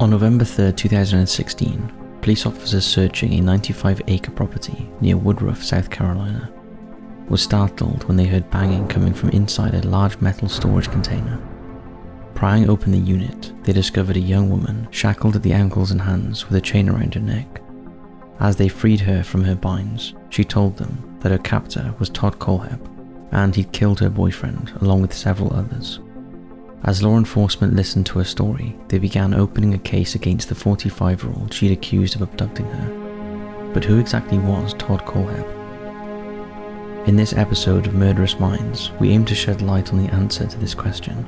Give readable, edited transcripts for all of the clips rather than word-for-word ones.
On November 3, 2016, police officers searching a 95-acre property near Woodruff, South Carolina, were startled when they heard banging coming from inside a large metal storage container. Prying open the unit, they discovered a young woman shackled at the ankles and hands with a chain around her neck. As they freed her from her binds, she told them that her captor was Todd Kohlhepp, and he'd killed her boyfriend along with several others. As law enforcement listened to her story, they began opening a case against the 45-year-old she'd accused of abducting her. But who exactly was Todd Kohlhepp? In this episode of Murderous Minds, we aim to shed light on the answer to this question,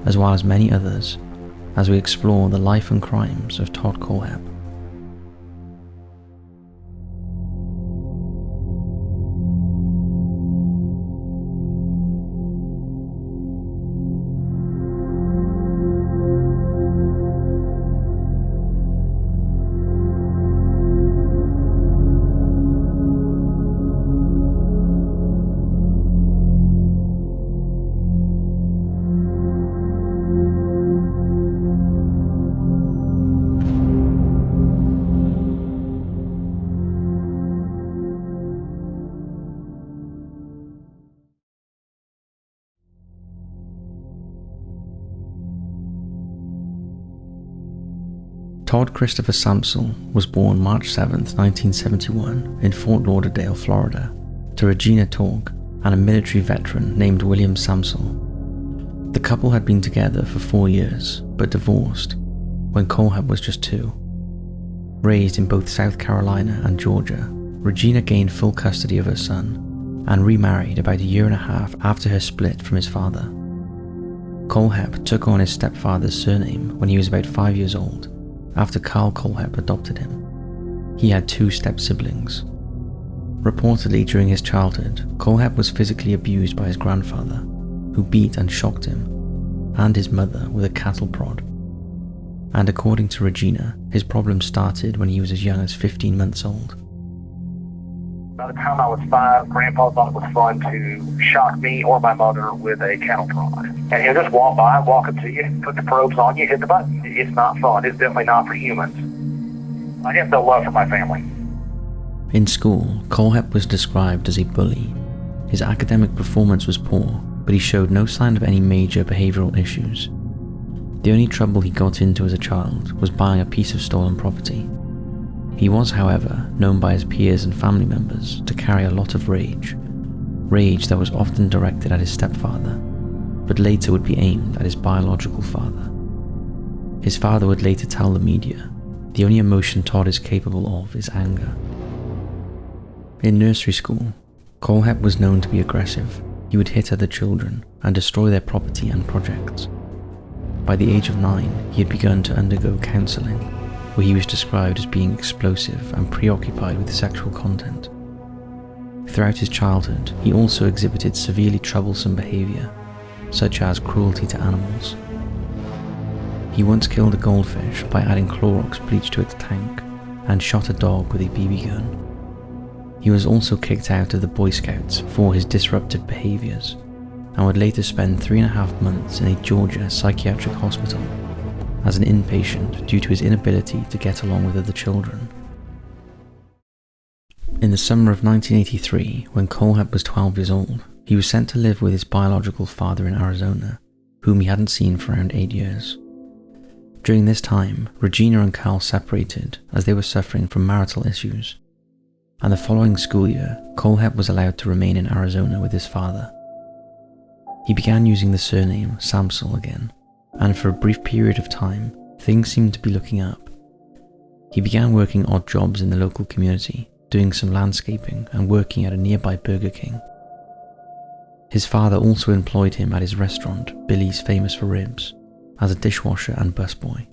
as well as many others, as we explore the life and crimes of Todd Kohlhepp. Todd Christopher Samsel was born March 7, 1971 in Fort Lauderdale, Florida, to Regina Torg and a military veteran named William Samsel. The couple had been together for 4 years, but divorced when Kohlhepp was just 2. Raised in both South Carolina and Georgia, Regina gained full custody of her son and remarried about a year and a half after her split from his father. Kohlhepp took on his stepfather's surname when he was about 5 years old, after Carl Kohlhepp adopted him. He had 2 step-siblings. Reportedly during his childhood, Kohlhepp was physically abused by his grandfather, who beat and shocked him, and his mother with a cattle prod. And according to Regina, his problems started when he was as young as 15 months old. By the time I was 5, Grandpa thought it was fun to shock me or my mother with a cattle prod. And he'll just walk by, walk up to you, put the probes on you, hit the button. It's not fun. It's definitely not for humans. I have no love for my family. In school, Kohlhepp was described as a bully. His academic performance was poor, but he showed no sign of any major behavioral issues. The only trouble he got into as a child was buying a piece of stolen property. He was, however, known by his peers and family members to carry a lot of rage that was often directed at his stepfather, but later would be aimed at his biological father. His father would later tell the media, "The only emotion Todd is capable of is anger." In nursery school, Kohlhepp was known to be aggressive. He would hit other children and destroy their property and projects. By the age of 9, he had begun to undergo counselling, where he was described as being explosive and preoccupied with sexual content. Throughout his childhood, he also exhibited severely troublesome behaviour, such as cruelty to animals. He once killed a goldfish by adding Clorox bleach to its tank and shot a dog with a BB gun. He was also kicked out of the Boy Scouts for his disruptive behaviours and would later spend 3.5 months in a Georgia psychiatric hospital as an inpatient due to his inability to get along with other children. In the summer of 1983, when Kohlhepp was 12 years old, he was sent to live with his biological father in Arizona, whom he hadn't seen for around 8 years. During this time, Regina and Carl separated as they were suffering from marital issues, and the following school year, Kohlhepp was allowed to remain in Arizona with his father. He began using the surname Samsel again, and for a brief period of time, things seemed to be looking up. He began working odd jobs in the local community, doing some landscaping and working at a nearby Burger King. His father also employed him at his restaurant, Billy's Famous for Ribs, as a dishwasher and busboy.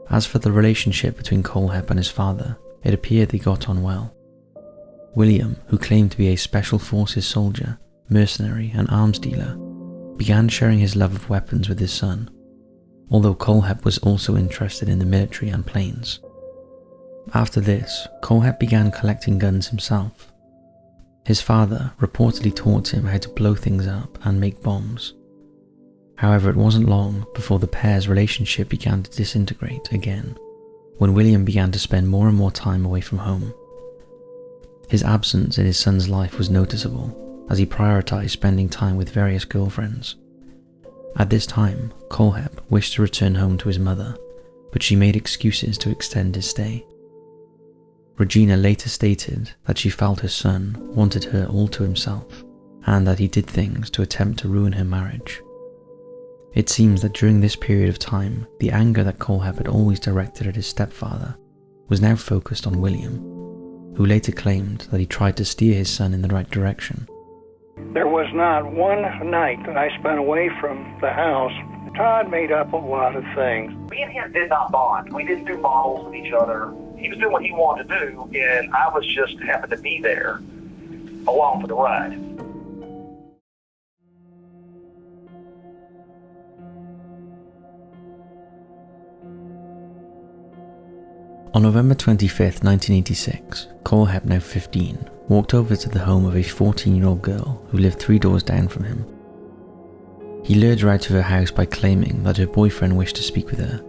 As for the relationship between Kohlhepp and his father, it appeared they got on well. William, who claimed to be a special forces soldier, mercenary and arms dealer, began sharing his love of weapons with his son, although Kohlhepp was also interested in the military and planes. After this, Kohlhepp began collecting guns himself. His father reportedly taught him how to blow things up and make bombs. However, it wasn't long before the pair's relationship began to disintegrate again, when William began to spend more and more time away from home. His absence in his son's life was noticeable, as he prioritized spending time with various girlfriends. At this time, Kohlhepp wished to return home to his mother, but she made excuses to extend his stay. Regina later stated that she felt her son wanted her all to himself, and that he did things to attempt to ruin her marriage. It seems that during this period of time, the anger that Kohlhepp had always directed at his stepfather was now focused on William, who later claimed that he tried to steer his son in the right direction. There was not one night that I spent away from the house. Todd made up a lot of things. Me and him did not bond. We didn't do models with each other. He was doing what he wanted to do, and I was just happened to be there along for the ride. On November 25th, 1986, Kohlhepp, now 15, walked over to the home of a 14-year-old girl who lived 3 doors down from him. He lured her out of her house by claiming that her boyfriend wished to speak with her.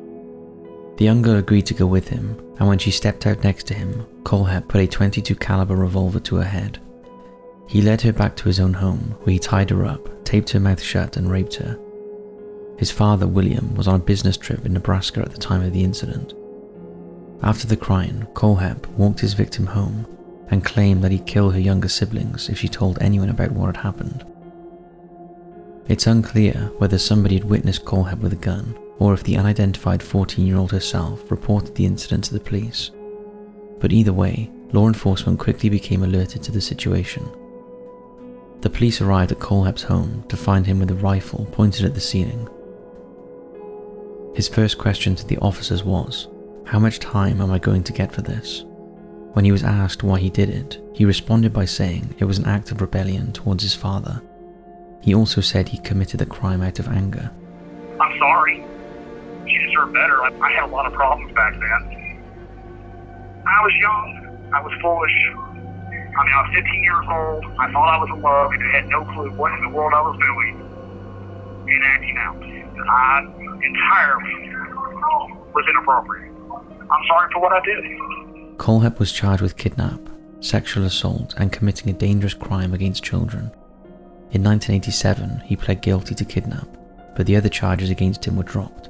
The young girl agreed to go with him, and when she stepped out next to him, Kohlhepp put a .22 caliber revolver to her head. He led her back to his own home, where he tied her up, taped her mouth shut, and raped her. His father, William, was on a business trip in Nebraska at the time of the incident. After the crime, Kohlhepp walked his victim home and claimed that he'd kill her younger siblings if she told anyone about what had happened. It's unclear whether somebody had witnessed Kohlhepp with a gun, or if the unidentified 14-year-old herself reported the incident to the police. But either way, law enforcement quickly became alerted to the situation. The police arrived at Kohlhepp's home to find him with a rifle pointed at the ceiling. His first question to the officers was, "How much time am I going to get for this?" When he was asked why he did it, he responded by saying it was an act of rebellion towards his father. He also said he committed the crime out of anger. I'm sorry. She deserved better. I had a lot of problems back then. I was young. I was foolish. I was 15 years old. I thought I was in love and had no clue what in the world I was doing and acting out. I entirely was inappropriate. I'm sorry for what I did. Kohlhepp was charged with kidnap, sexual assault, and committing a dangerous crime against children. In 1987, he pled guilty to kidnap, but the other charges against him were dropped.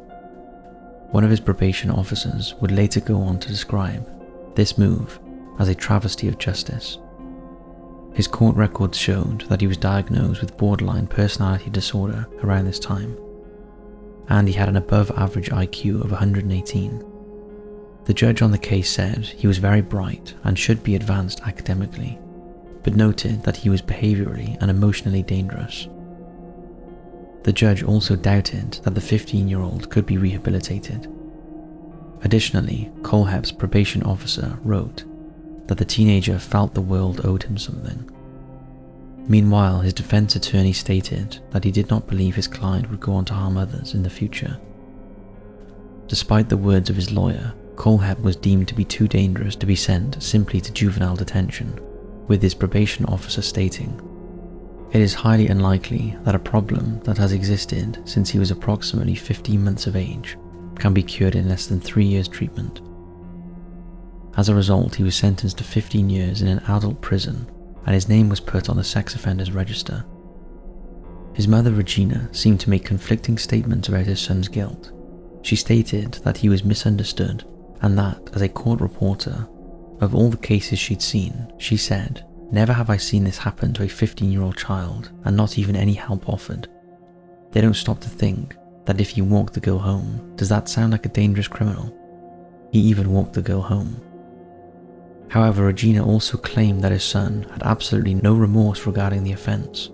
One of his probation officers would later go on to describe this move as a travesty of justice. His court records showed that he was diagnosed with borderline personality disorder around this time, and he had an above-average IQ of 118. The judge on the case said he was very bright and should be advanced academically, but noted that he was behaviorally and emotionally dangerous. The judge also doubted that the 15-year-old could be rehabilitated. Additionally, Kohlhepp's probation officer wrote that the teenager felt the world owed him something. Meanwhile, his defense attorney stated that he did not believe his client would go on to harm others in the future. Despite the words of his lawyer, Kohlhepp was deemed to be too dangerous to be sent simply to juvenile detention, with his probation officer stating, "It is highly unlikely that a problem that has existed since he was approximately 15 months of age can be cured in less than 3 years' treatment." As a result, he was sentenced to 15 years in an adult prison, and his name was put on the sex offenders register. His mother, Regina, seemed to make conflicting statements about his son's guilt. She stated that he was misunderstood, and that, as a court reporter, of all the cases she'd seen, she said, "Never have I seen this happen to a 15-year-old child, and not even any help offered. They don't stop to think that if you walk the girl home, does that sound like a dangerous criminal? He even walked the girl home." However, Regina also claimed that her son had absolutely no remorse regarding the offence.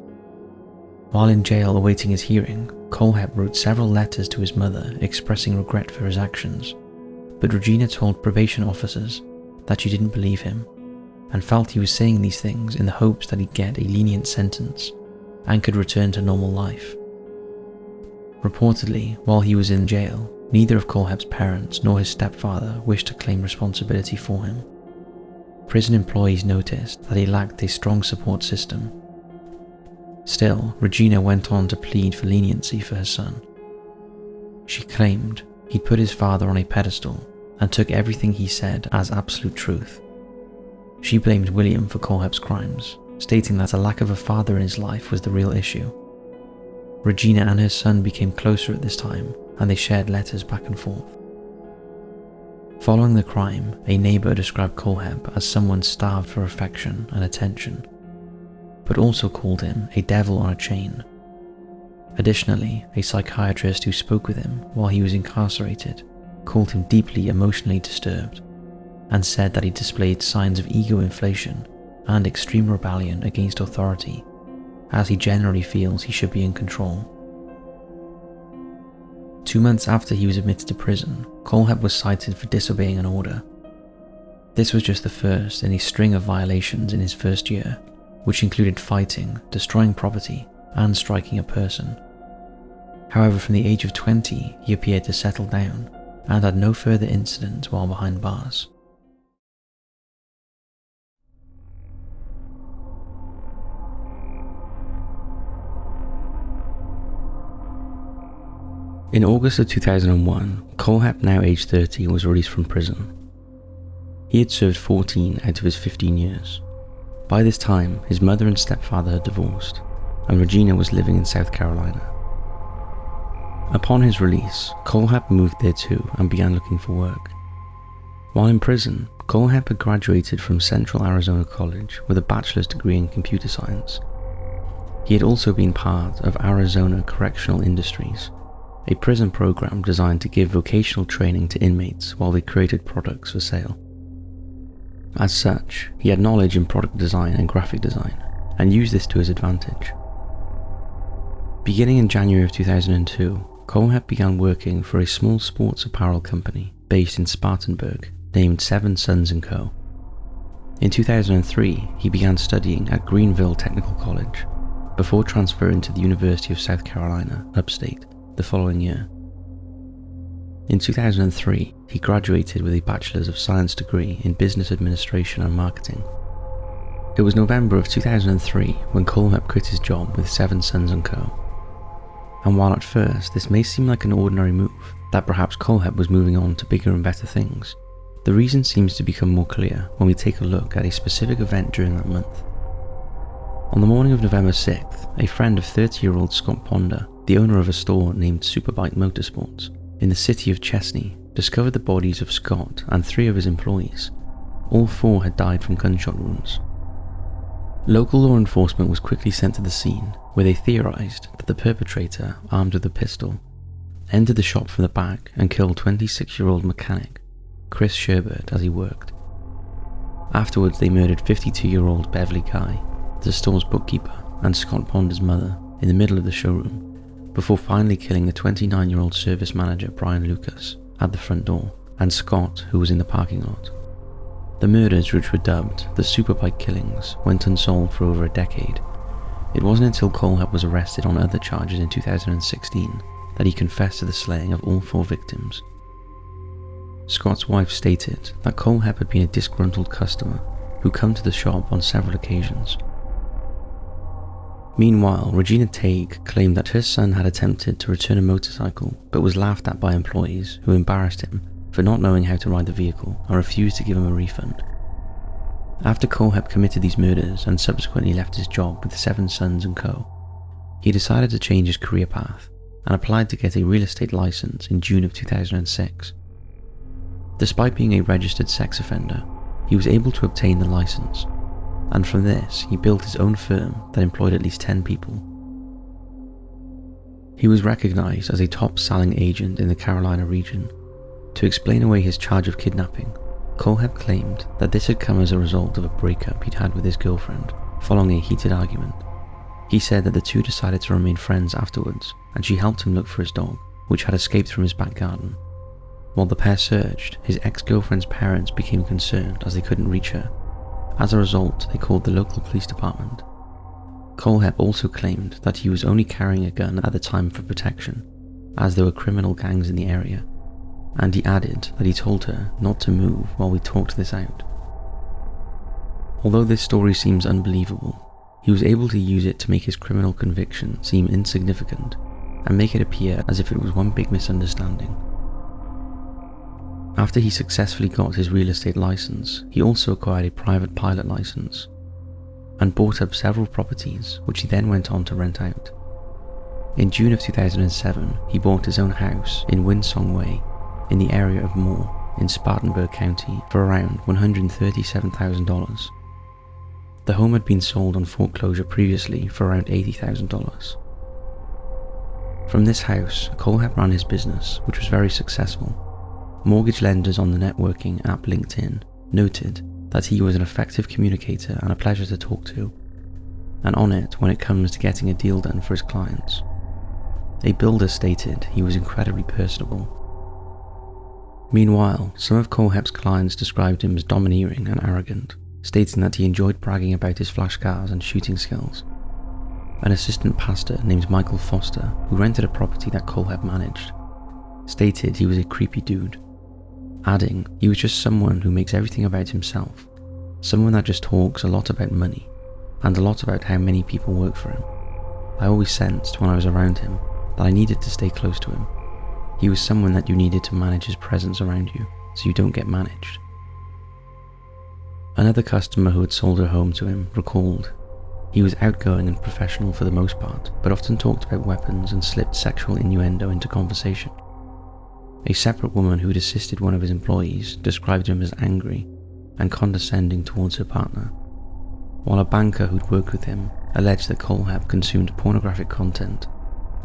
While in jail awaiting his hearing, Kohlhepp wrote several letters to his mother expressing regret for his actions, but Regina told probation officers that she didn't believe him, and felt he was saying these things in the hopes that he'd get a lenient sentence and could return to normal life. Reportedly, while he was in jail, neither of Kohlhepp's parents nor his stepfather wished to claim responsibility for him. Prison employees noticed that he lacked a strong support system. Still, Regina went on to plead for leniency for her son. She claimed he'd put his father on a pedestal and took everything he said as absolute truth. She blamed William for Kohlhepp's crimes, stating that a lack of a father in his life was the real issue. Regina and her son became closer at this time, and they shared letters back and forth. Following the crime, a neighbour described Kohlhepp as someone starved for affection and attention, but also called him a devil on a chain. Additionally, a psychiatrist who spoke with him while he was incarcerated called him deeply emotionally disturbed and said that he displayed signs of ego inflation and extreme rebellion against authority, as he generally feels he should be in control. 2 months after he was admitted to prison, Kohlhepp was cited for disobeying an order. This was just the first in a string of violations in his first year, which included fighting, destroying property, and striking a person. However, from the age of 20, he appeared to settle down and had no further incidents while behind bars. In August of 2001, Kohlhepp, now aged 30, was released from prison. He had served 14 out of his 15 years. By this time, his mother and stepfather had divorced, and Regina was living in South Carolina. Upon his release, Kohlhepp moved there too and began looking for work. While in prison, Kohlhepp had graduated from Central Arizona College with a bachelor's degree in computer science. He had also been part of Arizona Correctional Industries, a prison program designed to give vocational training to inmates while they created products for sale. As such, he had knowledge in product design and graphic design, and used this to his advantage. Beginning in January of 2002, Kohlhepp began working for a small sports apparel company based in Spartanburg named Seven Sons & Co. In 2003, he began studying at Greenville Technical College, before transferring to the University of South Carolina, upstate, the following year. In 2003, he graduated with a Bachelor's of Science degree in Business Administration and Marketing. It was November of 2003 when Kohlhepp quit his job with Seven Sons & Co. And while at first this may seem like an ordinary move, that perhaps Kohlhepp was moving on to bigger and better things, the reason seems to become more clear when we take a look at a specific event during that month. On the morning of November 6th, a friend of 30-year-old Scott Ponder, the owner of a store named Superbike Motorsports, in the city of Chesney, discovered the bodies of Scott and 3 of his employees. All 4 had died from gunshot wounds. Local law enforcement was quickly sent to the scene, where they theorized that the perpetrator, armed with a pistol, entered the shop from the back and killed 26-year-old mechanic Chris Sherbert as he worked. Afterwards, they murdered 52-year-old Beverly Guy, the store's bookkeeper, and Scott Ponder's mother in the middle of the showroom, before finally killing the 29-year-old service manager Brian Lucas at the front door, and Scott, who was in the parking lot. The murders, which were dubbed the Superbike Killings, went unsolved for over a decade. It wasn't until Kohlhepp was arrested on other charges in 2016 that he confessed to the slaying of all 4 victims. Scott's wife stated that Kohlhepp had been a disgruntled customer who come to the shop on several occasions. Meanwhile, Regina Tague claimed that her son had attempted to return a motorcycle but was laughed at by employees who embarrassed him for not knowing how to ride the vehicle and refused to give him a refund. After Kohlhepp committed these murders and subsequently left his job with Seven Sons & Co., he decided to change his career path and applied to get a real estate license in June of 2006. Despite being a registered sex offender, he was able to obtain the license, and from this he built his own firm that employed at least 10 people. He was recognized as a top-selling agent in the Carolina region. To explain away his charge of kidnapping, Kohlhepp claimed that this had come as a result of a breakup he'd had with his girlfriend following a heated argument. He said that the two decided to remain friends afterwards, and she helped him look for his dog, which had escaped from his back garden. While the pair searched, his ex-girlfriend's parents became concerned as they couldn't reach her. As a result, they called the local police department. Kohlhepp also claimed that he was only carrying a gun at the time for protection, as there were criminal gangs in the area, and he added that he told her not to move while we talked this out. Although this story seems unbelievable, he was able to use it to make his criminal conviction seem insignificant and make it appear as if it was one big misunderstanding. After he successfully got his real estate license, he also acquired a private pilot license and bought up several properties, which he then went on to rent out. In June of 2007, he bought his own house in Winsong Way in the area of Moore in Spartanburg County for around $137,000. The home had been sold on foreclosure previously for around $80,000. From this house, Kohlhepp ran his business, which was very successful. Mortgage lenders on the networking app LinkedIn noted that he was an effective communicator and a pleasure to talk to, and on it when it comes to getting a deal done for his clients. A builder stated he was incredibly personable. Meanwhile, some of Kohlhepp's clients described him as domineering and arrogant, stating that he enjoyed bragging about his flash cars and shooting skills. An assistant pastor named Michael Foster, who rented a property that Kohlhepp managed, stated he was a creepy dude, adding he was just someone who makes everything about himself, someone that just talks a lot about money, and a lot about how many people work for him. I always sensed when I was around him that I needed to stay close to him. He was someone that you needed to manage his presence around you, so you don't get managed. Another customer who had sold her home to him recalled he was outgoing and professional for the most part, but often talked about weapons and slipped sexual innuendo into conversation. A separate woman who had assisted one of his employees described him as angry and condescending towards her partner, while a banker who'd worked with him alleged that Kohlhepp consumed pornographic content,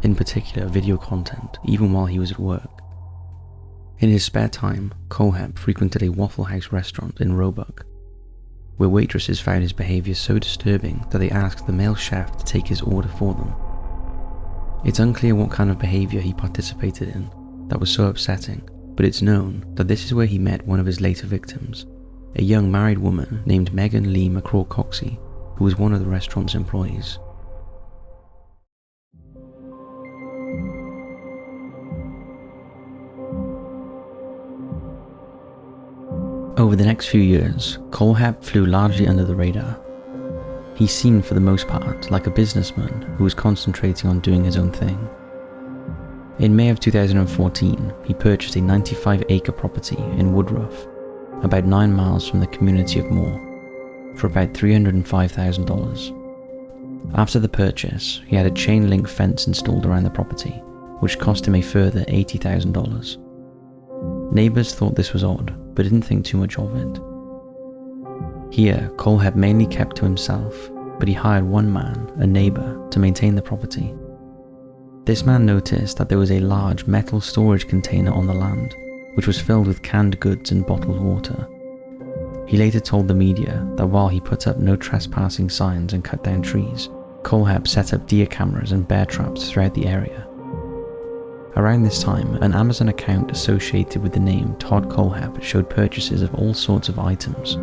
in particular video content, even while he was at work. In his spare time, Kohlhepp frequented a Waffle House restaurant in Roebuck, where waitresses found his behaviour so disturbing that they asked the male chef to take his order for them. It's unclear what kind of behaviour he participated in that was so upsetting, but it's known that this is where he met one of his later victims, a young married woman named Megan Lee McCraw-Coxey, who was one of the restaurant's employees. Over the next few years, Kohlhepp flew largely under the radar. He seemed for the most part like a businessman who was concentrating on doing his own thing. In May of 2014, he purchased a 95-acre property in Woodruff, about 9 miles from the community of Moore, for about $305,000. After the purchase, he had a chain-link fence installed around the property, which cost him a further $80,000. Neighbours thought this was odd, but didn't think too much of it. Here, Kohlhepp mainly kept to himself, but he hired one man, a neighbour, to maintain the property. This man noticed that there was a large metal storage container on the land, which was filled with canned goods and bottled water. He later told the media that while he put up no trespassing signs and cut down trees, Kohlhepp set up deer cameras and bear traps throughout the area. Around this time, an Amazon account associated with the name Todd Kohlhepp showed purchases of all sorts of items,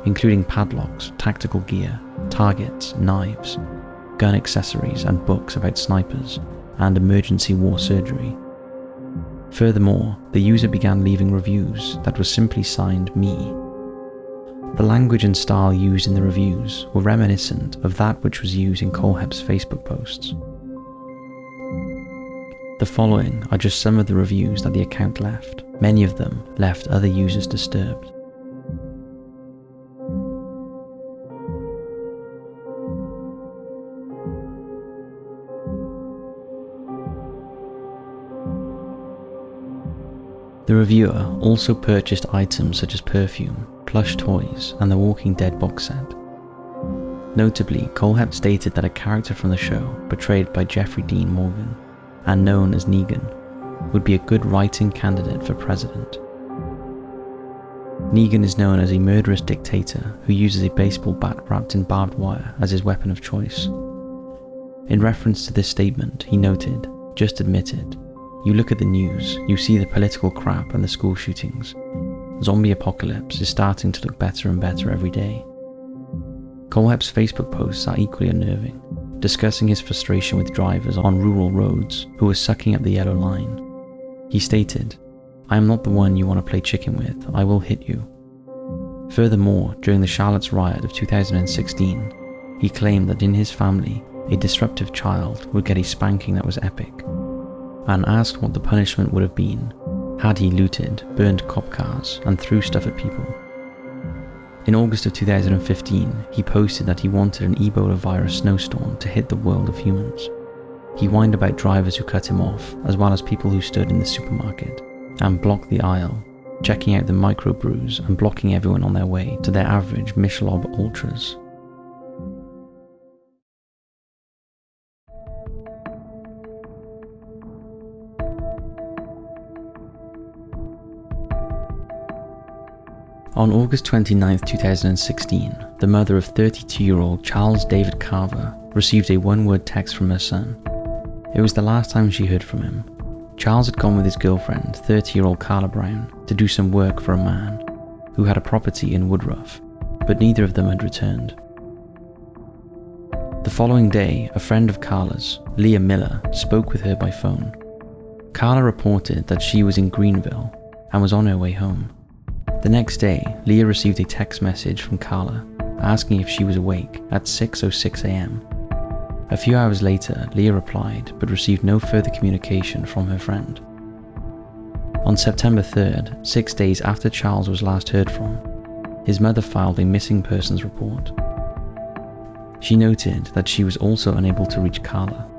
including padlocks, tactical gear, targets, knives, gun accessories, and books about snipers and emergency war surgery. Furthermore, the user began leaving reviews that were simply signed "Me." The language and style used in the reviews were reminiscent of that which was used in Kohlhepp's Facebook posts. The following are just some of the reviews that the account left. Many of them left other users disturbed. The reviewer also purchased items such as perfume, plush toys, and the Walking Dead box set. Notably, Kohlhepp stated that a character from the show, portrayed by Jeffrey Dean Morgan, and known as Negan, would be a good writing candidate for president. Negan is known as a murderous dictator who uses a baseball bat wrapped in barbed wire as his weapon of choice. In reference to this statement, he noted, "Just admit it. You look at the news, you see the political crap and the school shootings. Zombie apocalypse is starting to look better and better every day." Kohlhepp's Facebook posts are equally unnerving, discussing his frustration with drivers on rural roads who were sucking up the yellow line. He stated, "I am not the one you want to play chicken with, I will hit you." Furthermore, during the Charlotte's riot of 2016, he claimed that in his family, a disruptive child would get a spanking that was epic, and asked what the punishment would have been had he looted, burned cop cars, and threw stuff at people. In August of 2015, he posted that he wanted an Ebola virus snowstorm to hit the world of humans. He whined about drivers who cut him off, as well as people who stood in the supermarket and blocked the aisle, checking out the microbrews and blocking everyone on their way to their average Michelob Ultras. On August 29, 2016, the mother of 32-year-old Charles David Carver received a one-word text from her son. It was the last time she heard from him. Charles had gone with his girlfriend, 30-year-old Carla Brown, to do some work for a man who had a property in Woodruff, but neither of them had returned. The following day, a friend of Carla's, Leah Miller, spoke with her by phone. Carla reported that she was in Greenville and was on her way home. The next day, Leah received a text message from Carla asking if she was awake at 6:06 a.m. A few hours later, Leah replied but received no further communication from her friend. On September 3rd, 6 days after Charles was last heard from, his mother filed a missing persons report. She noted that she was also unable to reach Carla.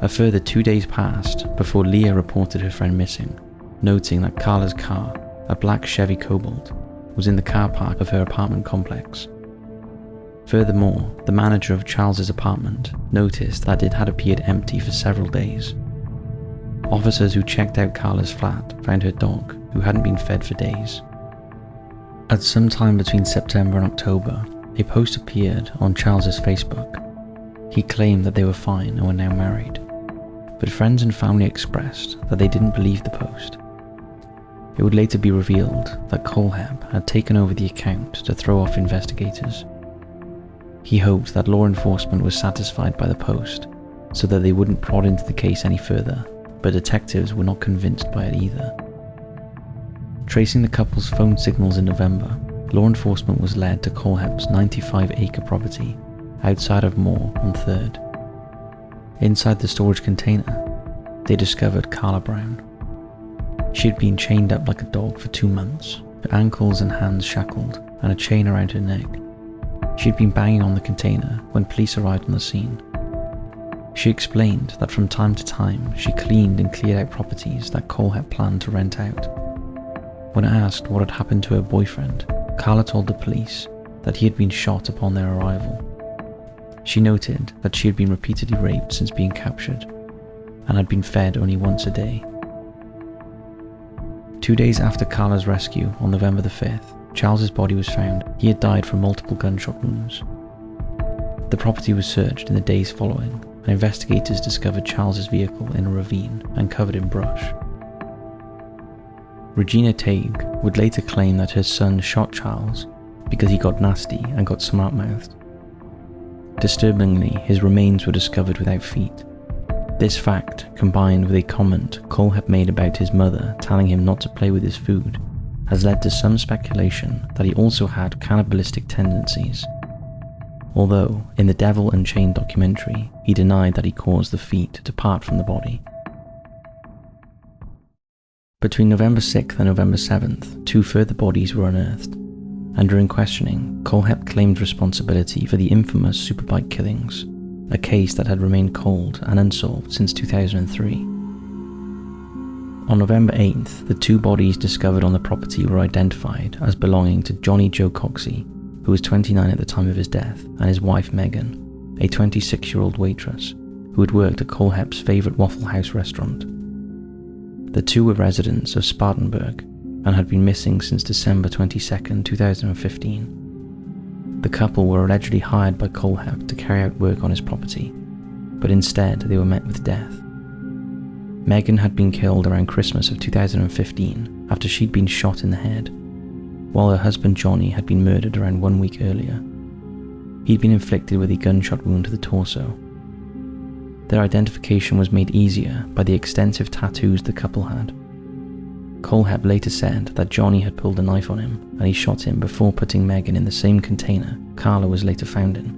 A further 2 days passed before Leah reported her friend missing, noting that Carla's car, a black Chevy Cobalt, was in the car park of her apartment complex. Furthermore, the manager of Charles's apartment noticed that it had appeared empty for several days. Officers who checked out Carla's flat found her dog, who hadn't been fed for days. At some time between September and October, a post appeared on Charles's Facebook. He claimed that they were fine and were now married, but friends and family expressed that they didn't believe the post. It would later be revealed that Kohlhepp had taken over the account to throw off investigators. He hoped that law enforcement was satisfied by the post so that they wouldn't prod into the case any further, but detectives were not convinced by it either. Tracing the couple's phone signals in November, law enforcement was led to Kohlhepp's 95-acre property outside of Moore on 3rd. Inside the storage container, they discovered Carla Brown. She had been chained up like a dog for 2 months, her ankles and hands shackled, and a chain around her neck. She had been banging on the container when police arrived on the scene. She explained that from time to time she cleaned and cleared out properties that Kohlhepp planned to rent out. When asked what had happened to her boyfriend, Carla told the police that he had been shot upon their arrival. She noted that she had been repeatedly raped since being captured, and had been fed only once a day. 2 days after Carla's rescue on November the 5th, Charles's body was found. He had died from multiple gunshot wounds. The property was searched in the days following, and investigators discovered Charles's vehicle in a ravine and covered in brush. Regina Tague would later claim that her son shot Charles because he got nasty and got smart-mouthed. Disturbingly, his remains were discovered without feet. This fact, combined with a comment Kohlhepp made about his mother telling him not to play with his food, has led to some speculation that he also had cannibalistic tendencies. Although, in the Devil Unchained documentary, he denied that he caused the feet to part from the body. Between November 6th and November 7th, 2 further bodies were unearthed, and during questioning, Kohlhepp claimed responsibility for the infamous Superbike killings, a case that had remained cold and unsolved since 2003. On November 8th, the 2 bodies discovered on the property were identified as belonging to Johnny Joe Coxey, who was 29 at the time of his death, and his wife Megan, a 26-year-old waitress who had worked at Kohlhepp's favourite Waffle House restaurant. The 2 were residents of Spartanburg and had been missing since December 22, 2015. The couple were allegedly hired by Kohlhepp to carry out work on his property, but instead they were met with death. Megan had been killed around Christmas of 2015 after she'd been shot in the head, while her husband Johnny had been murdered around 1 week earlier. He'd been inflicted with a gunshot wound to the torso. Their identification was made easier by the extensive tattoos the couple had. Kohlhepp later said that Johnny had pulled a knife on him and he shot him before putting Megan in the same container Carla was later found in.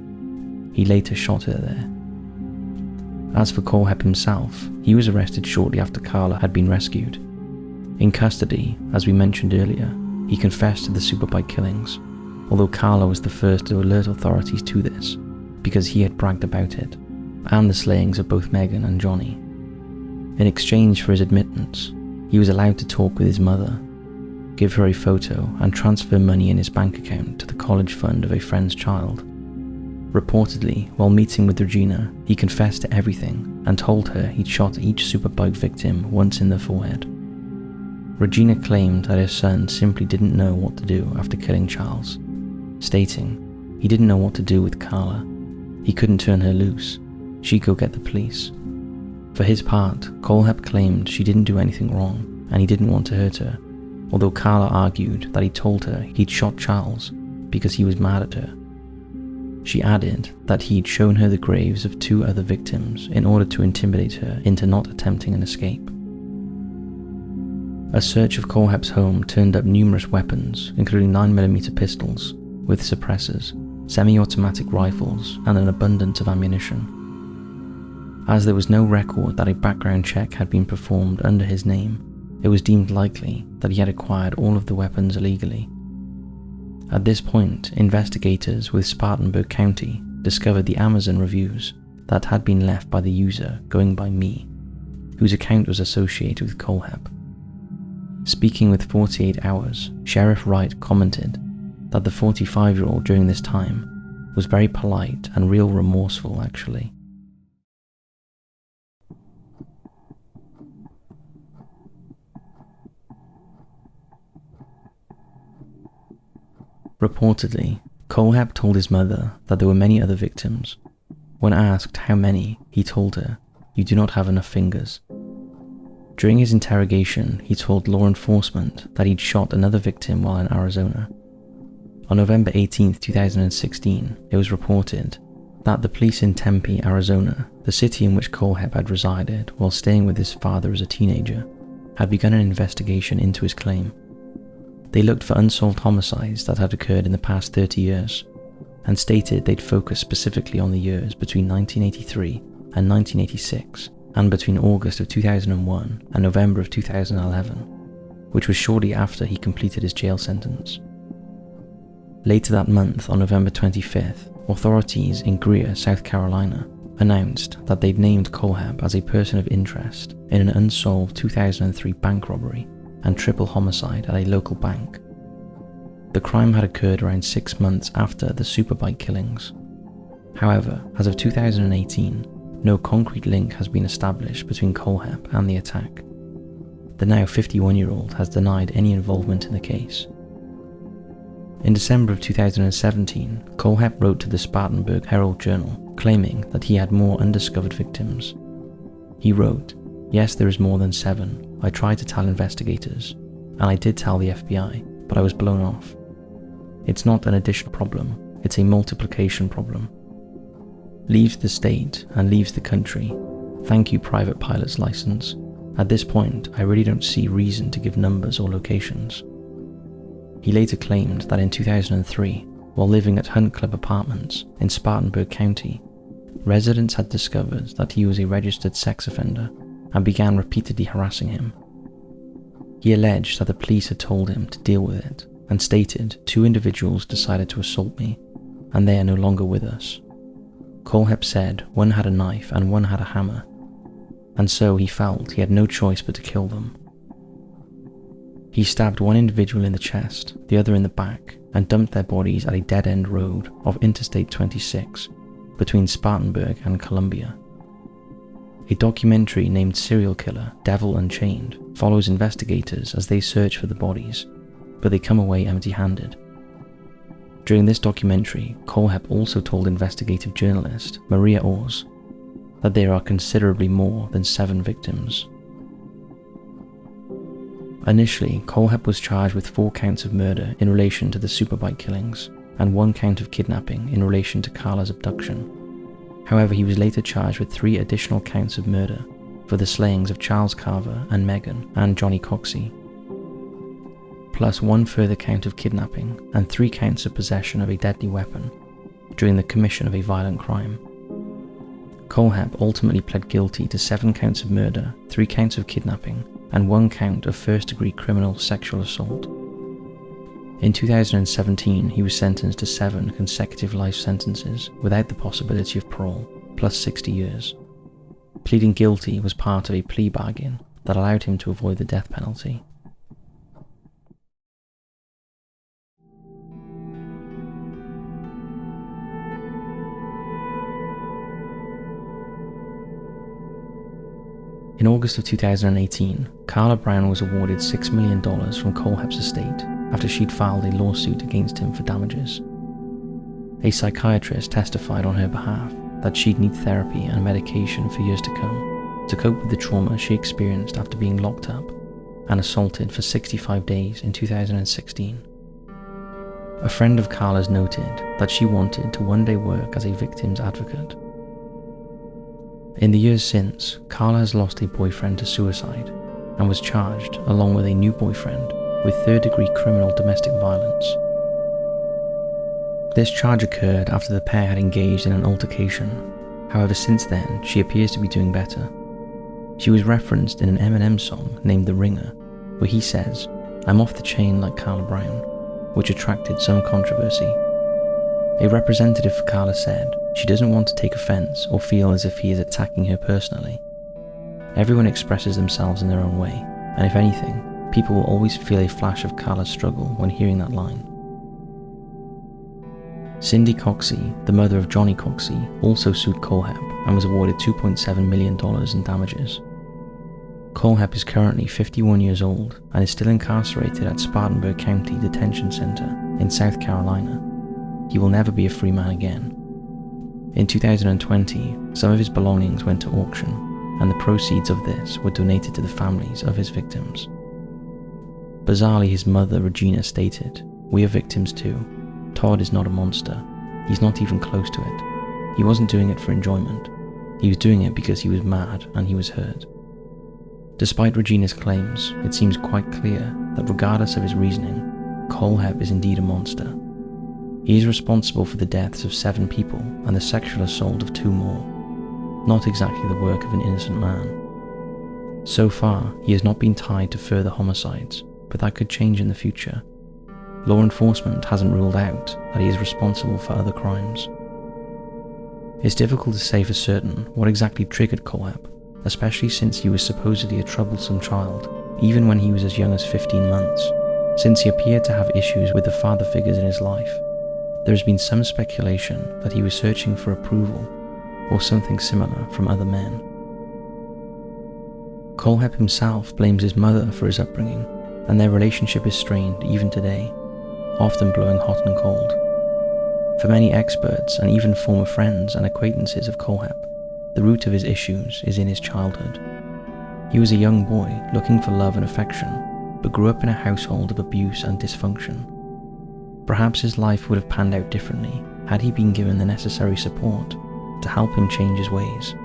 he later shot her there. As for Kohlhepp himself, he was arrested shortly after Carla had been rescued. In custody, as we mentioned earlier, he confessed to the superbike killings, although Carla was the first to alert authorities to this because he had bragged about it, and the slayings of both Megan and Johnny. In exchange for his admittance, he was allowed to talk with his mother, give her a photo, and transfer money in his bank account to the college fund of a friend's child. Reportedly, while meeting with Regina, he confessed to everything and told her he'd shot each superbike victim once in the forehead. Regina claimed that her son simply didn't know what to do after killing Charles, stating he didn't know what to do with Carla. He couldn't turn her loose. She'd go get the police. For his part, Kohlhepp claimed she didn't do anything wrong and he didn't want to hurt her, although Carla argued that he told her he'd shot Charles because he was mad at her. She added that he'd shown her the graves of 2 other victims in order to intimidate her into not attempting an escape. A search of Kohlhepp's home turned up numerous weapons, including 9mm pistols with suppressors, semi-automatic rifles, and an abundance of ammunition. As there was no record that a background check had been performed under his name, it was deemed likely that he had acquired all of the weapons illegally. At this point, investigators with Spartanburg County discovered the Amazon reviews that had been left by the user going by Me, whose account was associated with Kohlhepp. Speaking with 48 Hours, Sheriff Wright commented that the 45-year-old during this time was very polite and real remorseful actually. Reportedly, Kohlhepp told his mother that there were many other victims. When asked how many, he told her, "You do not have enough fingers." During his interrogation, he told law enforcement that he'd shot another victim while in Arizona. On November 18, 2016, it was reported that the police in Tempe, Arizona, the city in which Kohlhepp had resided while staying with his father as a teenager, had begun an investigation into his claim. They looked for unsolved homicides that had occurred in the past 30 years, and stated they'd focus specifically on the years between 1983 and 1986, and between August of 2001 and November of 2011, which was shortly after he completed his jail sentence. Later that month, on November 25th, authorities in Greer, South Carolina, announced that they'd named Kohlhepp as a person of interest in an unsolved 2003 bank robbery and triple homicide at a local bank. The crime had occurred around 6 months after the superbike killings. However, as of 2018, no concrete link has been established between Kohlhepp and the attack. The now 51-year-old has denied any involvement in the case. In December of 2017, Kohlhepp wrote to the Spartanburg Herald-Journal claiming that he had more undiscovered victims. He wrote, "Yes, there is more than 7. I tried to tell investigators, and I did tell the FBI, but I was blown off. It's not an additional problem, it's a multiplication problem. Leaves the state and leaves the country. Thank you, private pilot's license. At this point, I really don't see reason to give numbers or locations." He later claimed that in 2003, while living at Hunt Club Apartments in Spartanburg County, residents had discovered that he was a registered sex offender and began repeatedly harassing him. He alleged that the police had told him to deal with it and stated, "2 individuals decided to assault me, and they are no longer with us." Kohlhepp said one had a knife and one had a hammer, and so he felt he had no choice but to kill them. He stabbed one individual in the chest, the other in the back, and dumped their bodies at a dead-end road of Interstate 26 between Spartanburg and Columbia. A documentary named Serial Killer, Devil Unchained follows investigators as they search for the bodies, but they come away empty-handed. During this documentary, Kohlhepp also told investigative journalist Maria Ors that there are considerably more than 7 victims. Initially, Kohlhepp was charged with 4 counts of murder in relation to the superbike killings and 1 count of kidnapping in relation to Carla's abduction. However, he was later charged with 3 additional counts of murder for the slayings of Charles Carver and Megan and Johnny Coxey, plus 1 further count of kidnapping and 3 counts of possession of a deadly weapon, during the commission of a violent crime. Kohlhepp ultimately pled guilty to 7 counts of murder, 3 counts of kidnapping, and 1 count of first-degree criminal sexual assault. In 2017, he was sentenced to 7 consecutive life sentences without the possibility of parole, plus 60 years. Pleading guilty was part of a plea bargain that allowed him to avoid the death penalty. In August of 2018, Carla Brown was awarded $6 million from Kohlhepp's estate after she'd filed a lawsuit against him for damages. A psychiatrist testified on her behalf that she'd need therapy and medication for years to come to cope with the trauma she experienced after being locked up and assaulted for 65 days in 2016. A friend of Carla's noted that she wanted to one day work as a victim's advocate. In the years since, Carla has lost a boyfriend to suicide and was charged, along with a new boyfriend, with third-degree criminal domestic violence. This charge occurred after the pair had engaged in an altercation. However, since then, she appears to be doing better. She was referenced in an Eminem song named The Ringer, where he says, "I'm off the chain like Carla Brown," which attracted some controversy. A representative for Carla said she doesn't want to take offense or feel as if he is attacking her personally. Everyone expresses themselves in their own way, and if anything, people will always feel a flash of Carla's struggle when hearing that line. Cindy Coxey, the mother of Johnny Coxey, also sued Kohlhepp and was awarded $2.7 million in damages. Kohlhepp is currently 51 years old and is still incarcerated at Spartanburg County Detention Center in South Carolina. He will never be a free man again. In 2020, some of his belongings went to auction, and the proceeds of this were donated to the families of his victims. Bizarrely, his mother, Regina, stated, "We are victims too. Todd is not a monster. He's not even close to it. He wasn't doing it for enjoyment. He was doing it because he was mad and he was hurt." Despite Regina's claims, it seems quite clear that regardless of his reasoning, Kohlhepp is indeed a monster. He is responsible for the deaths of 7 people and the sexual assault of 2 more. Not exactly the work of an innocent man. So far, he has not been tied to further homicides, but that could change in the future. Law enforcement hasn't ruled out that he is responsible for other crimes. It's difficult to say for certain what exactly triggered Kohlhepp, especially since he was supposedly a troublesome child, even when he was as young as 15 months, since he appeared to have issues with the father figures in his life. There has been some speculation that he was searching for approval or something similar from other men. Kohlhepp himself blames his mother for his upbringing, and their relationship is strained even today, often blowing hot and cold. For many experts and even former friends and acquaintances of Kohlhepp, the root of his issues is in his childhood. He was a young boy looking for love and affection, but grew up in a household of abuse and dysfunction. Perhaps his life would have panned out differently had he been given the necessary support to help him change his ways,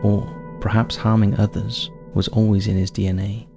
or perhaps harming others was always in his DNA.